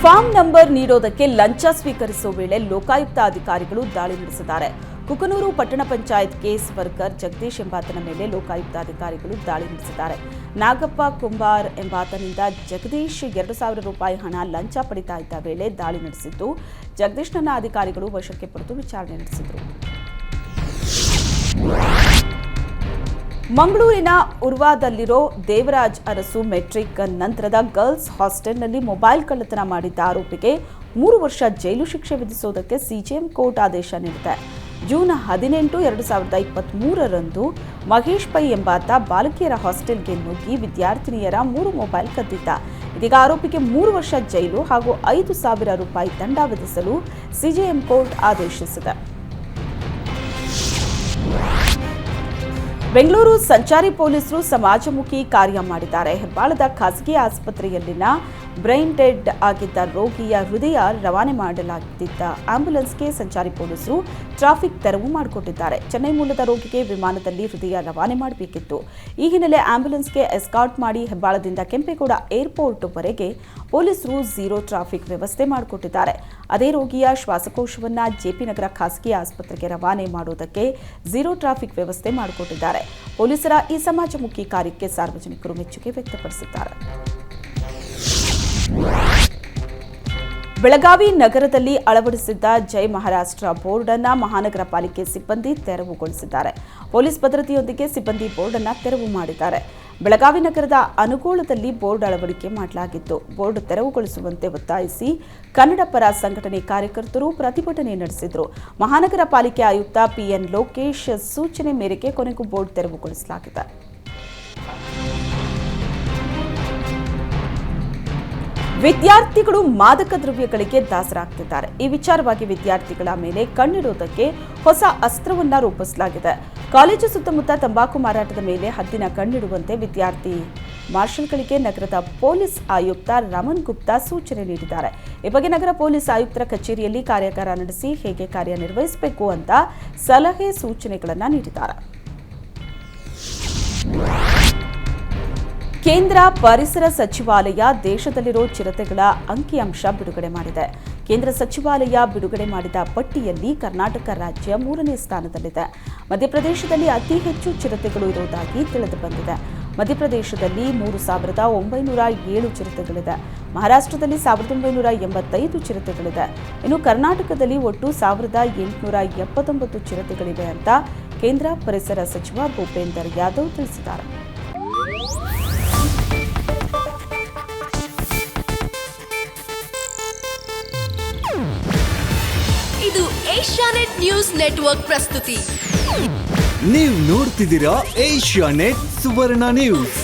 Form number ನೀಡೋದಕ್ಕೆ ಲಂಚ ಸ್ವೀಕರಿಸುವ ವೇಳೆ ಲೋಕಾಯುಕ್ತ ಅಧಿಕಾರಿಗಳು ದಾಳಿ ನಡೆಸಿದ್ದಾರೆ. ಕುಕನೂರು ಪಟ್ಟಣ ಪಂಚಾಯತ್ ಕೇಸ್ ವರ್ಕರ್ ಜಗದೀಶ್ ಎಂಬಾತನ ಮೇಲೆ ಲೋಕಾಯುಕ್ತ ಅಧಿಕಾರಿಗಳು ದಾಳಿ ನಡೆಸಿದ್ದಾರೆ. ನಾಗಪ್ಪ ಕುಂಬಾರ್ ಎಂಬಾತನಿಂದ ಜಗದೀಶ್ 2,000 ರೂಪಾಯಿ ಹಣ ಲಂಚ ಪಡಿತಾ ಇದ್ದ ವೇಳೆ ದಾಳಿ ನಡೆಸಿದ್ದು, ಜಗದೀಶ್ನನ್ನ ಅಧಿಕಾರಿಗಳು ವಶಕ್ಕೆ ಪಡೆದು ವಿಚಾರಣೆ ನಡೆಸಿದರು. ಮಂಗಳೂರಿನ ಉರ್ವಾದಲ್ಲಿರೋ ದೇವರಾಜ್ ಅರಸು ಮೆಟ್ರಿಕ್ ನಂತರದ ಗರ್ಲ್ಸ್ ಹಾಸ್ಟೆಲ್ನಲ್ಲಿ ಮೊಬೈಲ್ ಕಳ್ಳತನ ಮಾಡಿದ್ದ ಆರೋಪಿಗೆ 3 ವರ್ಷ ಜೈಲು ಶಿಕ್ಷೆ ವಿಧಿಸುವುದಕ್ಕೆ ಸಿಜೆಎಂ ಕೋರ್ಟ್ ಆದೇಶ ನೀಡಿದೆ. ಜೂನ್ 18, 2023ರಂದು ಮಹೇಶ್ ಪೈ ಎಂಬಾತ ಬಾಲಕಿಯರ ಹಾಸ್ಟೆಲ್ಗೆ ನುಗ್ಗಿ ವಿದ್ಯಾರ್ಥಿನಿಯರ 3 ಮೊಬೈಲ್ ಕದ್ದಿದ್ದ. ಇದೀಗ ಆರೋಪಿಗೆ 3 ವರ್ಷ ಜೈಲು ಹಾಗೂ 5,000 ರೂಪಾಯಿ ದಂಡ ವಿಧಿಸಲು ಸಿಜೆಎಂ ಕೋರ್ಟ್ ಆದೇಶಿಸಿದೆ. ಬೆಂಗಳೂರು ಸಂಚಾರಿ ಪೊಲೀಸರು ಸಮಾಜಮುಖಿ ಕಾರ್ಯ ಮಾಡಿದ್ದಾರೆ. ಹೆಬ್ಬಾಳದ ಖಾಸಗಿ ಆಸ್ಪತ್ರೆಯಲ್ಲಿನ ಬ್ರೈನ್ ಡೆಡ್ ಆಗಿದ್ದ ರೋಗಿಯ ಹೃದಯ ರವಾನೆ ಮಾಡಲಾಗಿದ್ದ ಆಂಬ್ಯುಲೆನ್ಸ್ಗೆ ಸಂಚಾರಿ ಪೊಲೀಸರು ಟ್ರಾಫಿಕ್ ತೆರವು ಮಾಡಿಕೊಟ್ಟಿದ್ದಾರೆ. ಚೆನ್ನೈ ಮೂಲದ ರೋಗಿಗೆ ವಿಮಾನದಲ್ಲಿ ಹೃದಯ ರವಾನೆ ಮಾಡಬೇಕಿತ್ತು. ಈ ಹಿನ್ನೆಲೆ ಆಂಬ್ಯುಲೆನ್ಸ್ಗೆ ಎಸ್ಕಾರ್ಟ್ ಮಾಡಿ ಹೆಬ್ಬಾಳದಿಂದ ಕೆಂಪೇಗೌಡ ಏರ್ಪೋರ್ಟ್ವರೆಗೆ ಪೊಲೀಸರು ಝೀರೋ ಟ್ರಾಫಿಕ್ ವ್ಯವಸ್ಥೆ ಮಾಡಿಕೊಟ್ಟಿದ್ದಾರೆ. ಅದೇ ರೋಗಿಯ ಶ್ವಾಸಕೋಶವನ್ನು ಜೆಪಿ ನಗರ ಖಾಸಗಿ ಆಸ್ಪತ್ರೆಗೆ ರವಾನೆ ಮಾಡುವುದಕ್ಕೆ ಝೀರೋ ಟ್ರಾಫಿಕ್ ವ್ಯವಸ್ಥೆ ಮಾಡಿಕೊಟ್ಟಿದ್ದಾರೆ. ಪೊಲೀಸರ ಈ ಸಮಾಜಮುಖಿ ಕಾರ್ಯಕ್ಕೆ ಸಾರ್ವಜನಿಕರು ಮೆಚ್ಚುಗೆ ವ್ಯಕ್ತಪಡಿಸಿದ್ದಾರೆ. ಬೆಳಗಾವಿ ನಗರದಲ್ಲಿ ಅಳವಡಿಸಿದ್ದ ಜೈ ಮಹಾರಾಷ್ಟ್ರ ಬೋರ್ಡ್ ಅನ್ನು ಮಹಾನಗರ ಪಾಲಿಕೆ ಸಿಬ್ಬಂದಿ ತೆರವುಗೊಳಿಸಿದ್ದಾರೆ. ಪೊಲೀಸ್ ಭದ್ರತೆಯೊಂದಿಗೆ ಸಿಬ್ಬಂದಿ ಬೋರ್ಡ್ ಅನ್ನು ತೆರವು ಮಾಡಿದ್ದಾರೆ. ಬೆಳಗಾವಿ ನಗರದ ಅನುಗೋಳದಲ್ಲಿ ಬೋರ್ಡ್ ಅಳವಡಿಕೆ ಮಾಡಲಾಗಿತ್ತು. ಬೋರ್ಡ್ ತೆರವುಗೊಳಿಸುವಂತೆ ಒತ್ತಾಯಿಸಿ ಕನ್ನಡ ಪರ ಸಂಘಟನೆ ಕಾರ್ಯಕರ್ತರು ಪ್ರತಿಭಟನೆ ನಡೆಸಿದರು. ಮಹಾನಗರ ಪಾಲಿಕೆ ಆಯುಕ್ತ ಪಿಎನ್ ಲೋಕೇಶ್ ಸೂಚನೆ ಮೇರೆಗೆ ಕೊನೆಗೂ ಬೋರ್ಡ್ ತೆರವುಗೊಳಿಸಲಾಗಿದೆ. ವಿದ್ಯಾರ್ಥಿಗಳು ಮಾದಕ ದ್ರವ್ಯಗಳಿಗೆ ದಾಸರಾಗ್ತಿದ್ದಾರೆ. ಈ ವಿಚಾರವಾಗಿ ವಿದ್ಯಾರ್ಥಿಗಳ ಮೇಲೆ ಕಣ್ಣಿಡುವುದಕ್ಕೆ ಹೊಸ ಅಸ್ತ್ರವನ್ನ ರೂಪಿಸಲಾಗಿದೆ. ಕಾಲೇಜು ಸುತ್ತಮುತ್ತ ತಂಬಾಕು ಮಾರಾಟದ ಮೇಲೆ ಹದ್ದಿನ ಕಣ್ಣಿಡುವಂತೆ ವಿದ್ಯಾರ್ಥಿ ಮಾರ್ಷಲ್ಗಳಿಗೆ ನಗರದ ಪೊಲೀಸ್ ಆಯುಕ್ತ ರಮನ್ ಗುಪ್ತಾ ಸೂಚನೆ ನೀಡಿದ್ದಾರೆ. ಈ ಬಗ್ಗೆ ನಗರ ಪೊಲೀಸ್ ಆಯುಕ್ತರ ಕಚೇರಿಯಲ್ಲಿ ಕಾರ್ಯಾಗಾರ ನಡೆಸಿ ಹೇಗೆ ಕಾರ್ಯನಿರ್ವಹಿಸಬೇಕು ಅಂತ ಸಲಹೆ ಸೂಚನೆಗಳನ್ನು ನೀಡಿದ್ದಾರೆ. ಕೇಂದ್ರ ಪರಿಸರ ಸಚಿವಾಲಯ ದೇಶದಲ್ಲಿರೋ ಚಿರತೆಗಳ ಅಂಕಿಅಂಶ ಬಿಡುಗಡೆ ಮಾಡಿದೆ. ಕೇಂದ್ರ ಸಚಿವಾಲಯ ಬಿಡುಗಡೆ ಮಾಡಿದ ಪಟ್ಟಿಯಲ್ಲಿ ಕರ್ನಾಟಕ ರಾಜ್ಯ 3ನೇ ಸ್ಥಾನದಲ್ಲಿದೆ. ಮಧ್ಯಪ್ರದೇಶದಲ್ಲಿ ಅತಿ ಹೆಚ್ಚು ಚಿರತೆಗಳು ಇರುವುದಾಗಿ ತಿಳಿದು ಬಂದಿದೆ. ಮಧ್ಯಪ್ರದೇಶದಲ್ಲಿ 3,907 ಚಿರತೆಗಳಿದೆ. ಮಹಾರಾಷ್ಟ್ರದಲ್ಲಿ 1,985 ಚಿರತೆಗಳಿದೆ. ಇನ್ನು ಕರ್ನಾಟಕದಲ್ಲಿ ಒಟ್ಟು 1,879 ಚಿರತೆಗಳಿವೆ ಅಂತ ಕೇಂದ್ರ ಪರಿಸರ ಸಚಿವ ಭೂಪೇಂದರ್ ಯಾದವ್ ತಿಳಿಸಿದ್ದಾರೆ. ಇದು ಏಷ್ಯಾನೆಟ್ ನ್ಯೂಸ್ ನೆಟ್ವರ್ಕ್ ಪ್ರಸ್ತುತಿ. ನೀವು ನೋಡ್ತಿದ್ದೀರಾ ಏಷ್ಯಾನೆಟ್ ಸುವರ್ಣ ನ್ಯೂಸ್.